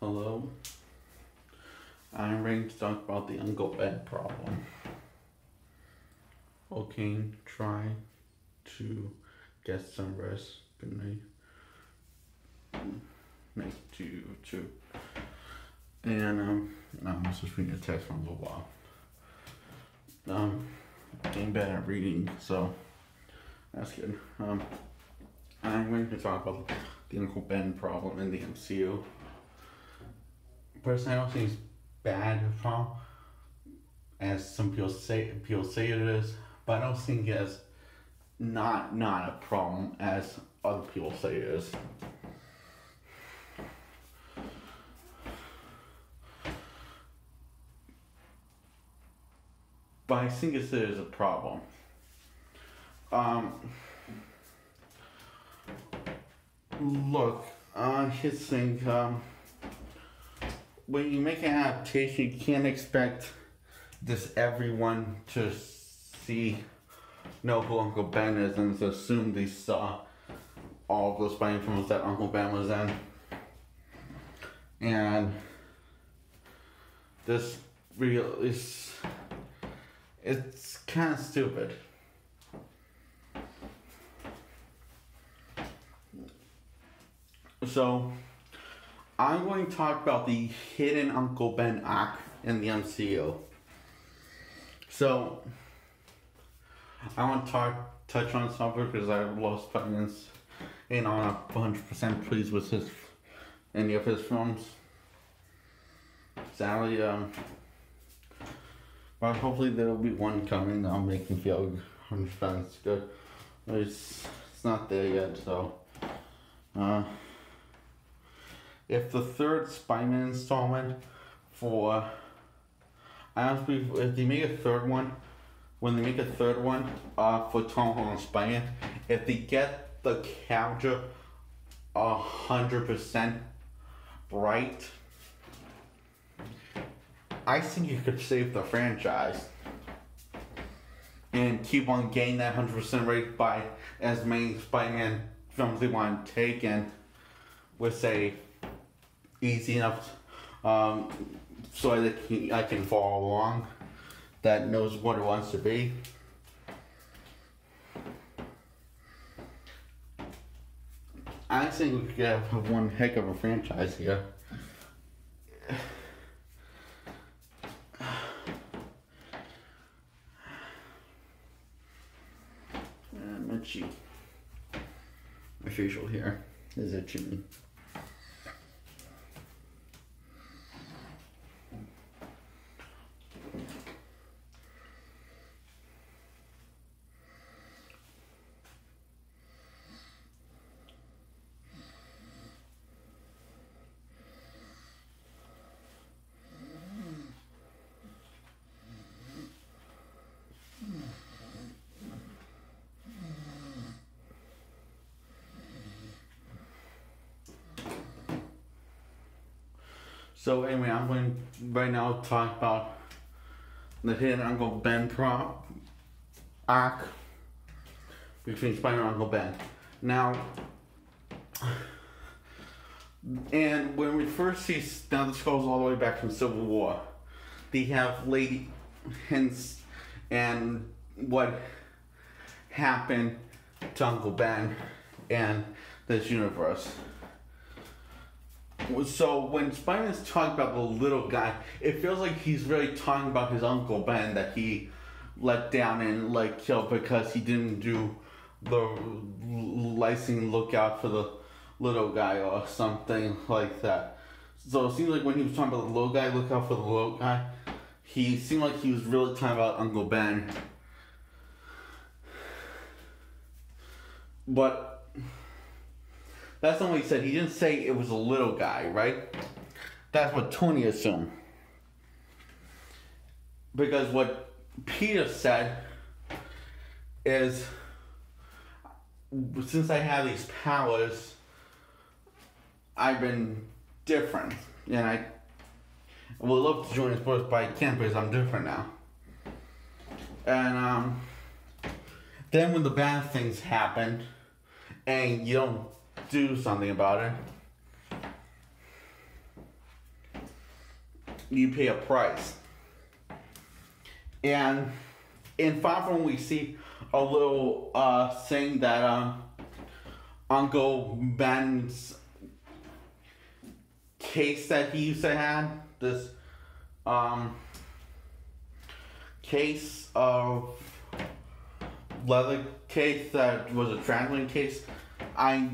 Hello, I'm ready to talk about the Uncle Ben problem. Okay, try to get some rest. Good night. Night to you too. And I'm just reading a text from a little while. Getting bad at reading, so that's good. I'm going to talk about the Uncle Ben problem in the MCU. Personally, I don't think it's bad problem, as some people say it is, but I don't think it's not a problem as other people say it is. But I think it is a problem. Look, his thing. When you make an adaptation, you can't expect everyone to know who Uncle Ben is and to assume they saw all of those Spider-Man films that Uncle Ben was in. And this it's kind of stupid. So, I'm going to talk about the hidden Uncle Ben arc in the MCU. So, I want to touch on something because I lost opinions and I'm not 100% pleased with any of his films. Sadly, but hopefully there will be one coming that'll make me feel 100% good. It's not there yet, so. If the third Spider-Man installment if they make a third one, when they make a third one for Tom Holland Spider-Man, if they get the character 100% right, I think you could save the franchise and keep on getting that 100% right by as many Spider-Man films they want to take, and with say easy enough so that I can follow along, that knows what it wants to be. I think we could have one heck of a franchise here. My cheek. My facial hair is itching. So anyway, I'm going to right now talk about the hidden Uncle Ben arc between Spider-Man and Uncle Ben. Now, and when we first see, now this goes all the way back from Civil War, they have lady hints and what happened to Uncle Ben and this universe. So when Spider-Man's talking about the little guy, it feels like he's really talking about his Uncle Ben that he let down and killed because he didn't do the licensing lookout for the little guy or something like that. So it seems like when he was talking about the little guy, look out for the little guy, he seemed like he was really talking about Uncle Ben. But that's not what he said. He didn't say it was a little guy, right? That's what Tony assumed. Because what Peter said is, since I have these powers, I've been different. And I would love to join his force, but I can't because I'm different now. And then when the bad things happen, and you don't do something about it, you pay a price. And in Far From Home, we see a little thing that Uncle Ben's case that he used to have, this case of leather case that was a traveling case. I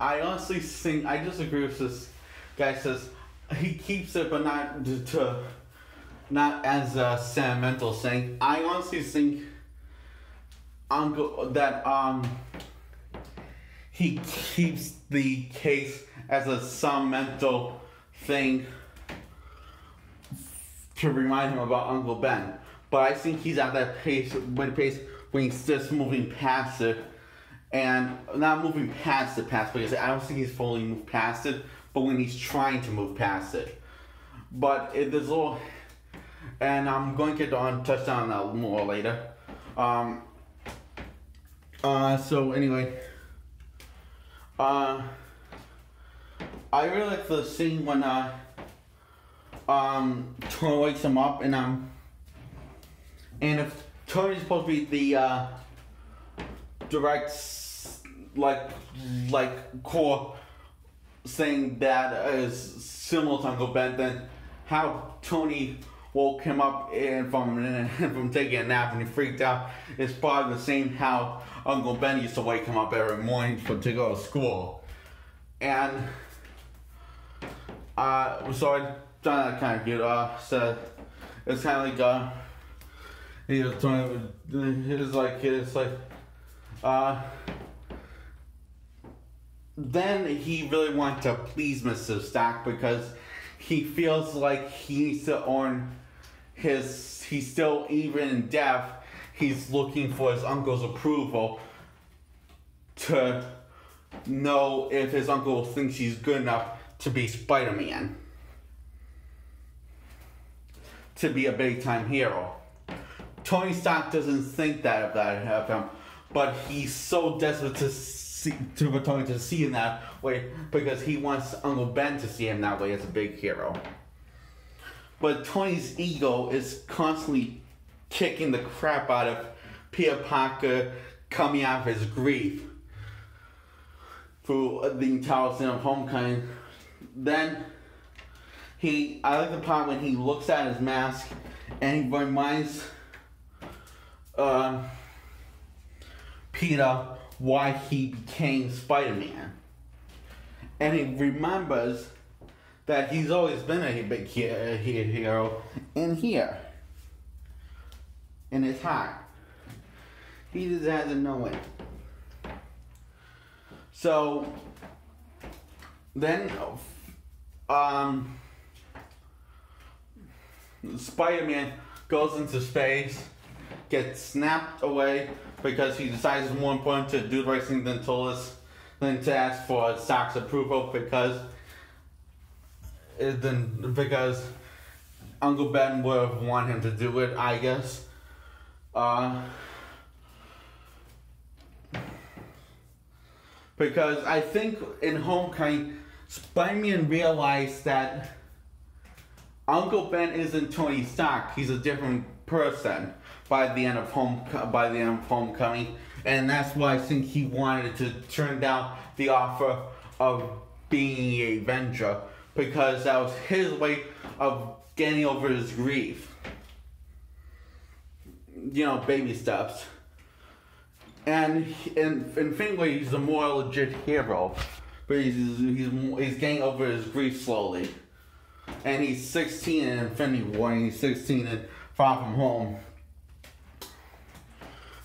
honestly think, I disagree with this guy. Says he keeps it, but not as a sentimental thing. I honestly think he keeps the case as a sentimental thing to remind him about Uncle Ben. But I think he's at that pace when he's just moving past it. And not moving past the past, because I don't think he's fully moved past it, but when he's trying to move past it. But there's a little, and I'm going to touch on that more later. So anyway, I really like the scene when Tony wakes him up, and if Tony's supposed to be the direct, like core thing that is similar to Uncle Ben, then how Tony woke him up from taking a nap and he freaked out is probably the same how Uncle Ben used to wake him up every morning to go to school. And so I found that kind of good. So it's kind of like he was trying. It's like then he really wanted to please Mr. Stark because he feels like he needs to earn his. He's still, even in death, he's looking for his uncle's approval to know if his uncle thinks he's good enough to be Spider-Man, to be a big-time hero. Tony Stark doesn't think that of him, but he's so desperate for Tony to see him that way because he wants Uncle Ben to see him that way as a big hero. But Tony's ego is constantly kicking the crap out of Peter Parker coming out of his grief through the entire scene of Homecoming. Then I like the part when he looks at his mask and he reminds Peter why he became Spider-Man. And he remembers that he's always been a big hero in here, in his heart. He just hasn't known it. So then Spider-Man goes into space, gets snapped away because he decides it's more important to do the right thing than to ask for Stark's approval because Uncle Ben would have wanted him to do it, I guess. Because I think in Homecoming, Spider-Man realized that Uncle Ben isn't Tony Stark. He's a different person by the end of Homecoming, and that's why I think he wanted to turn down the offer of being an Avenger, because that was his way of getting over his grief. You know, baby steps. And in Infinity War, he's a more legit hero, but he's getting over his grief slowly. And he's 16 in Infinity War, and he's 16 in Far From Home.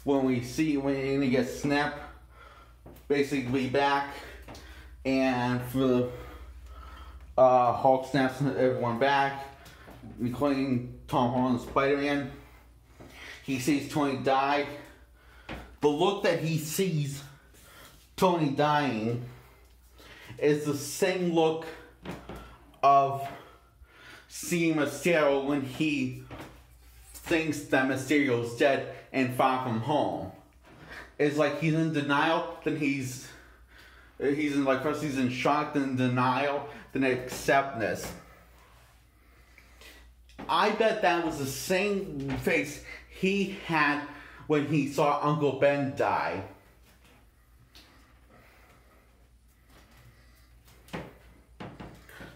When he gets snapped, basically back, and for Hulk snaps everyone back, including Tom Holland's Spider-Man. He sees Tony die. The look that he sees Tony dying is the same look of seeing Mysterio when he thinks that Mysterio's dead and Far From Home. It's like he's in denial, then he's in, like, first he's in shock, then denial, then acceptance. I bet that was the same face he had when he saw Uncle Ben die.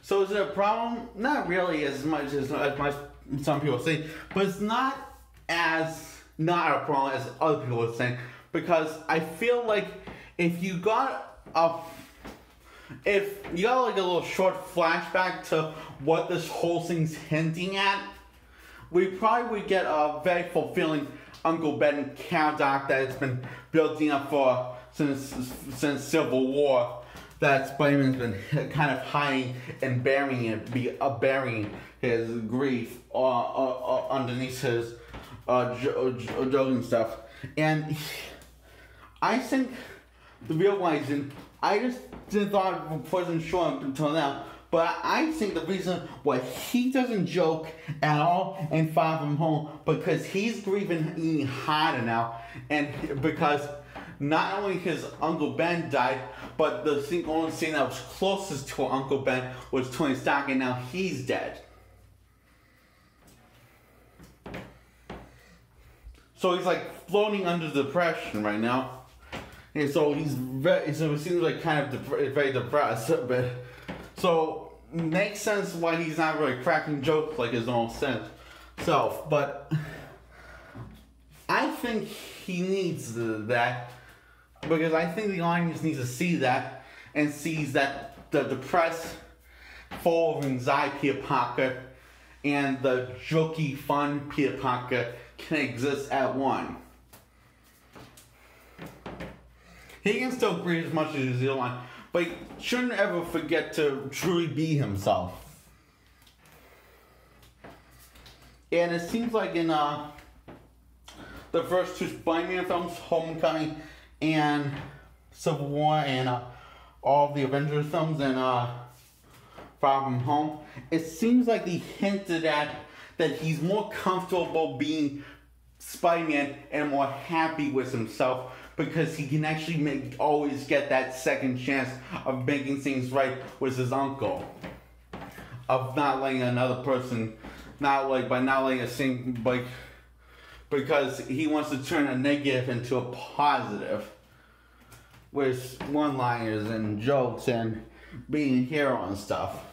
So is it a problem? Not really as much as some people say, but it's not a problem as other people are saying, because I feel like if you got like a little short flashback to what this whole thing's hinting at, we probably would get a very fulfilling Uncle Ben character that has been building up since Civil War. That Spider-Man's been kind of hiding and burying his grief underneath his joke and stuff. And I think the real reason, I just wasn't sure until now, but I think the reason why he doesn't joke at all in Far From Home, because he's grieving even harder now, and because not only his Uncle Ben died, but the only thing that was closest to Uncle Ben was Tony Stark, and now he's dead. So he's like floating under depression right now, and so it seems like kind of very depressed a bit. So makes sense why he's not really cracking jokes like his own self. But I think he needs that. Because I think the audience needs to see that, and sees that the depressed, full of anxiety Peter Parker and the jokey, fun Peter Parker can exist at one. He can still grieve as much as he wants, but he shouldn't ever forget to truly be himself. And it seems like in the first two Spider-Man films, Homecoming and Civil War, and all of the Avengers films, and Far From Home, it seems like they hinted at that he's more comfortable being Spider-Man and more happy with himself, because he can actually always get that second chance of making things right with his uncle, of not letting another person, because he wants to turn a negative into a positive with one-liners and jokes and being a hero and stuff.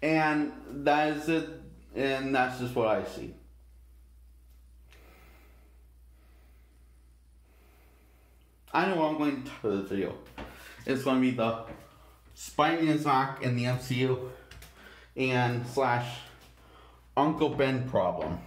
And that is it, and that's just what I see. I know what I'm going to title this video. It's going to be the Spider-Man's arc in the MCU and / Uncle Ben problem.